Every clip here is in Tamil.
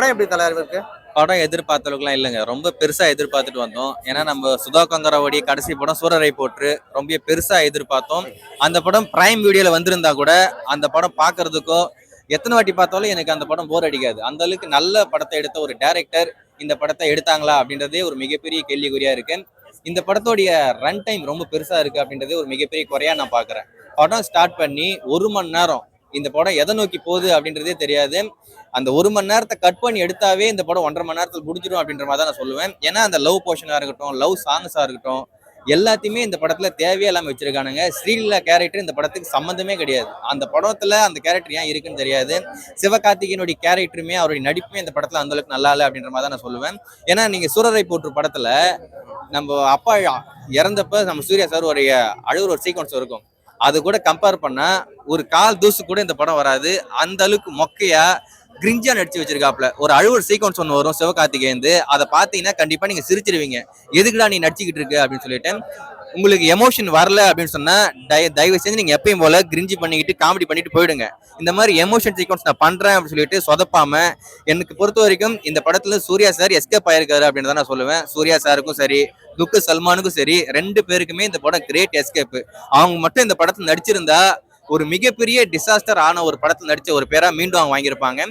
படம் எப்படி தலைவர் இருக்கு? படம் எதிர்பார்த்த அளவுக்குலாம் இல்லைங்க. ரொம்ப பெருசா எதிர்பார்த்துட்டு வந்தோம். ஏன்னா நம்ம சுதா கொங்கராவுடைய கடைசி படம் சூரரை போற்று ரொம்ப பெருசா எதிர்பார்த்தோம். அந்த படம் பிரைம் வீடியோல வந்திருந்தா கூட அந்த படம் பார்க்கறதுக்கோ எத்தனை வாட்டி பார்த்தாலும் எனக்கு அந்த படம் போர் அடிக்காது. அந்த அளவுக்கு நல்ல படத்தை எடுத்த ஒரு டைரக்டர் இந்த படத்தை எடுத்தாங்களா அப்படின்றதே ஒரு மிகப்பெரிய கேள்விக்குறியா இருக்கு. இந்த படத்தோடைய ரன் டைம் ரொம்ப பெருசா இருக்கு அப்படின்றதே ஒரு மிகப்பெரிய குறையா நான் பாக்குறேன். படம் ஸ்டார்ட் பண்ணி 1 மணி நேரம் இந்த படம் எதை நோக்கி போகுது அப்படின்றதே தெரியாது. அந்த 1 மணி நேரத்தை கட் பண்ணி எடுத்தாவே இந்த படம் 1.5 மணி நேரத்தில் முடிஞ்சிடும் அப்படின்ற மாதிரி தான் நான் சொல்லுவேன். ஏன்னா அந்த லவ் போர்ஷனா இருக்கட்டும், லவ் சாங்ஸா இருக்கட்டும், எல்லாத்தையுமே இந்த படத்துல தேவையே இல்லாம வச்சிருக்கானுங்க. ஸ்ரீலீலா கேரக்டர் இந்த படத்துக்கு சம்மந்தமே கிடையாது. அந்த படத்துல அந்த கேரக்டர் ஏன் இருக்குன்னு தெரியாது. சிவகார்த்திகேயனுடைய கேரக்டருமே அவருடைய நடிப்புமே இந்த படத்துல அந்த அளவுக்கு நல்லா இல்லை அப்படின்ற மாதிரி தான் நான் சொல்லுவேன். ஏன்னா நீங்க சூரரை போற்று படத்துல நம்ம அப்பா இறந்தப்ப நம்ம சூர்யா சார் ஒரு அழுகுற ஒரு சீக்வன்ஸ் இருக்கும். அது கூட கம்பேர் பண்ணா ஒரு கால் தூசு கூட இந்த படம் வராது. அந்த அளவுக்கு மொக்கையா கிரிஞ்சா நடிச்சு வச்சிருக்காப்ல. ஒரு அழுவர் சீக்வன்ஸ் ஒன்று வரும் சிவகார்த்திகேயந்து. அதை பார்த்தீங்கன்னா கண்டிப்பா நீங்க சிரிச்சிருவீங்க. எதுக்குடா நீ நடிச்சுக்கிட்டு இருக்கு அப்படின்னு சொல்லிட்டு. உங்களுக்கு எமோஷன் வரல அப்படின்னு சொன்னா தயவு செஞ்சு நீங்க எப்பயும் போல கிரிஞ்சி பண்ணிக்கிட்டு காமெடி பண்ணிட்டு போயிடுங்க. இந்த மாதிரி எமோஷன் சீக்வன்ஸ் நான் பண்றேன் அப்படின்னு சொல்லிட்டு சொதப்பாம, எனக்கு பொறுத்த வரைக்கும் இந்த படத்துல சூர்யா சார் எஸ்கேப் ஆயிருக்காரு அப்படின்னு தான் நான் சொல்லுவேன். சூர்யா சாருக்கும் சரி, துக்கு சல்மானுக்கும் சரி, 2 பேருக்குமே இந்த படம் கிரேட் எஸ்கேப். அவங்க மட்டும் இந்த படத்துல நடிச்சிருந்தா ஒரு மிகப்பெரிய டிசாஸ்டர் ஆன ஒரு படத்துல நடிச்ச ஒரு பேரா மீண்டும் அவங்க வாங்கியிருப்பாங்க.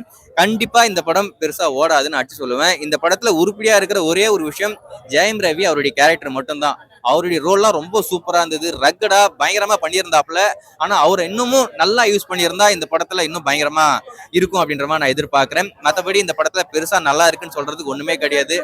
கண்டிப்பா இந்த படம் பெருசா ஓடாதுன்னு அடிச்சு சொல்லுவேன். இந்த படத்துல உருப்படியா இருக்கிற ஒரே ஒரு விஷயம் ஜெயம் ரவி அவருடைய கேரக்டர் மட்டும்தான். அவருடைய ரோல்லாம் ரொம்ப சூப்பரா இருந்தது. ரக்கடா பயங்கரமா பண்ணியிருந்தாப்புல. ஆனா அவரை இன்னமும் நல்லா யூஸ் பண்ணியிருந்தா இந்த படத்துல இன்னும் பயங்கரமா இருக்கும் அப்படின்ற மாதிரி நான் எதிர்பார்க்கிறேன். மற்றபடி இந்த படத்துல பெருசா நல்லா இருக்குன்னு சொல்றதுக்கு ஒண்ணுமே கிடையாது.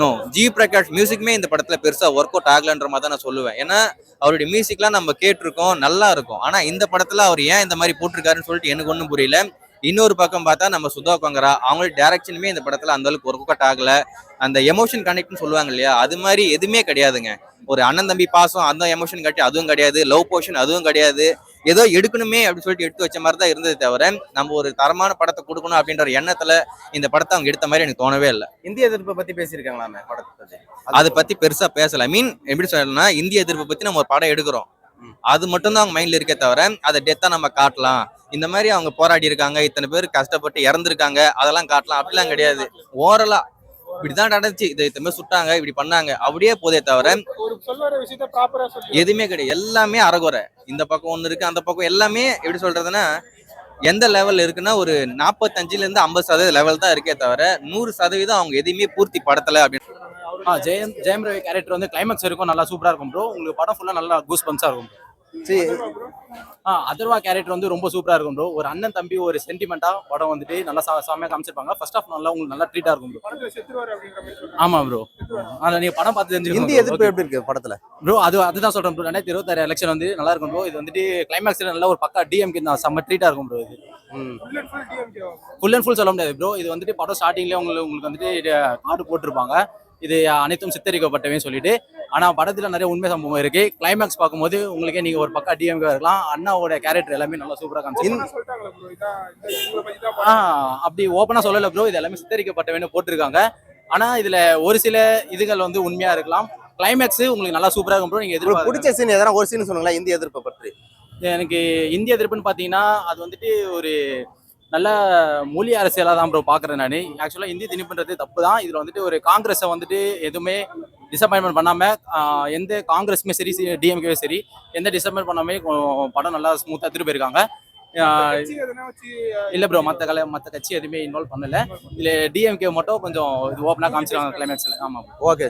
நோ, ஜி பிரகாஷ் மியூசிக்குமே இந்த படத்துல பெருசா ஒர்க் அவுட் ஆகலன்ற மாதிரி தான் நான் சொல்லுவேன். ஏன்னா அவருடைய மியூசிக்லாம் நம்ம கேட்டிருக்கோம், நல்லா இருக்கும். ஆனா இந்த படத்துல அவர் ஏன் இந்த மாதிரி போட்டிருக்காருன்னு சொல்லிட்டு எனக்கு ஒன்றும் புரியல. இன்னொரு பக்கம் பார்த்தா நம்ம சுதா கொங்கரா அவங்களோட டைரக்ஷனுமே இந்த படத்துல அந்த அளவுக்கு ஒர்க் அவுட் ஆகல. அந்த எமோஷன் கனெக்ட்னு சொல்லுவாங்க இல்லையா, அது மாதிரி எதுவுமே கிடையாதுங்க. ஒரு அண்ணன் தம்பி பாசம் அந்த எமோஷன் கட்டி அதுவும் கிடையாது, லவ் போர்ஷன் அதுவும் கிடையாது. ஏதோ எடுக்கணுமே அப்படின்னு சொல்லிட்டு எடுத்து வச்ச மாதிரி தான் இருந்தது தவிர நம்ம ஒரு தரமான படத்தை கொடுக்கணும் அப்படின்ற ஒரு எண்ணத்துல இந்த படத்தை அவங்க எடுத்த மாதிரி எனக்கு தோணவே இல்லை. இந்திய எதிர்ப்பை பத்தி பேசியிருக்காங்களா படத்தை பத்தி? அதை பத்தி பெருசா பேசல. மீன் எப்படி சொல்லணும்னா, இந்திய எதிர்ப்பை பத்தி நம்ம ஒரு படம் எடுக்கிறோம், அது மட்டும் தான் அவங்க மைண்ட்ல இருக்கே தவிர அதை டெத்தா நம்ம காட்டலாம், இந்த மாதிரி அவங்க போராடி இருக்காங்க, இத்தனை பேர் கஷ்டப்பட்டு இறந்துருக்காங்க அதெல்லாம் காட்டலாம் அப்படிலாம் கிடையாது. ஓரலா இப்படிதான் நடந்துச்சு, இதை இத்தனை பேர் சுட்டாங்க, இப்படி பண்ணாங்க அப்படியே போதே தவிர எதுவுமே கிடையாது. எல்லாமே அறகுறை. இந்த பக்கம் ஒண்ணு இருக்கு, அந்த பக்கம் எல்லாமே எப்படி சொல்றதுன்னா எந்த லெவல் இருக்குன்னா ஒரு 45% இருந்து 50% லெவல் தான் இருக்கே தவிர 100% அவங்க எதையுமே பூர்த்தி படுத்தல அப்படின்னு. ஜெயம் ரவி கேரக்டர் வந்து கிளைமேக்ஸ் வரைக்கும் நல்லா சூப்பரா இருக்கும் ப்ரோ. உங்களுக்கு படம் ஃபுல்லா நல்லா கூஸ் பம்ஸா இருக்கும். அதர்வா கேரக்டர் வந்து ரொம்ப சூப்பரா இருக்கும் ப்ரோ. ஒரு அண்ணன் தம்பி ஒரு சென்டிமெண்டா படம் வந்துட்டு நல்லா செம்மையா காமிச்சிருப்பாங்க. ஃபர்ஸ்ட் ஆஃப் நல்லா உங்களுக்கு நல்லா ட்ரீட்டா இருக்கும் ப்ரோ. ஆமா ப்ரோ, அத நீங்க படம் பார்த்து தெரிஞ்சுக்கணும். இந்திய எதிர்ப்பு எப்படி இருக்கு படத்துல ப்ரோ? அதுதான் சொல்றேன் ப்ரோ. 2026 எலெக்ஷன் வந்து நல்லா இருக்கும் ப்ரோ. இது வந்துட்டு கிளைமேக்ஸ்ல நல்ல ஒரு பக்கா டிஎம்கே செம்ம ட்ரீட்டா இருக்கும் ப்ரோ. இது ஃபுல் அண்ட் ஃபுல் சொல்ல முடியாது ப்ரோ. இது வந்துட்டு படம் ஸ்டார்டிங்லேயே உங்களுக்கு வந்துட்டு கார்டு போட்டிருப்பாங்க, இது அனைத்தும் சித்தரிக்கப்பட்டவே சொல்லிட்டு. ஆனா படத்துல நிறைய உண்மை சம்பவம் இருக்கு. கிளைமேக்ஸ் பார்க்கும்போது உங்களுக்கே நீங்க ஒரு பக்கா டிஎம்கே இருக்கலாம். அண்ணாவோட கேரக்டர் எல்லாமே நல்லா சூப்பரா காமிச்சு அப்படி ஓப்பனா சொல்லல ப்ரோ. இது எல்லாமே சித்தரிக்கப்பட்டவேன்னு போட்டிருக்காங்க. ஆனா இதுல ஒரு சில இதுகள் வந்து உண்மையா இருக்கலாம். கிளைமேக்ஸ் உங்களுக்கு நல்லா சூப்பரா இருக்கும் ப்ரோ. நீங்க எதிர்பார்க்க பிடிச்ச சீன் எதனா ஒரு சீன் சொல்லுங்களா இந்திய எதிர்ப்பை பற்றி? எனக்கு இந்திய எதிர்ப்புன்னு பாத்தீங்கன்னா அது வந்துட்டு ஒரு நல்ல மொழி அரசியலாக தான் ப்ரோ பார்க்குறேன் நான். ஆக்சுவலாக இந்தி திணிப்புன்றது தப்பு தான். இதில் வந்துட்டு ஒரு காங்கிரஸை வந்துட்டு எதுவுமே டிசப்பாயின்மெண்ட் பண்ணாமல், எந்த காங்கிரஸுமே சரி டிஎம்கே சரி எந்த டிசப்பாயின்ட் பண்ணாமல் படம் நல்லா ஸ்மூத்தாக எடுத்துட்டு போயிருக்காங்க. இல்லை ப்ரோ, மற்ற கட்சி எதுவுமே இன்வால்வ் பண்ணலை. இதில் டிஎம்கே மட்டும் கொஞ்சம் இது ஓப்பனாக காமிச்சிருக்காங்க கிளைமேக்ஸில். ஆமாம். ஓகே.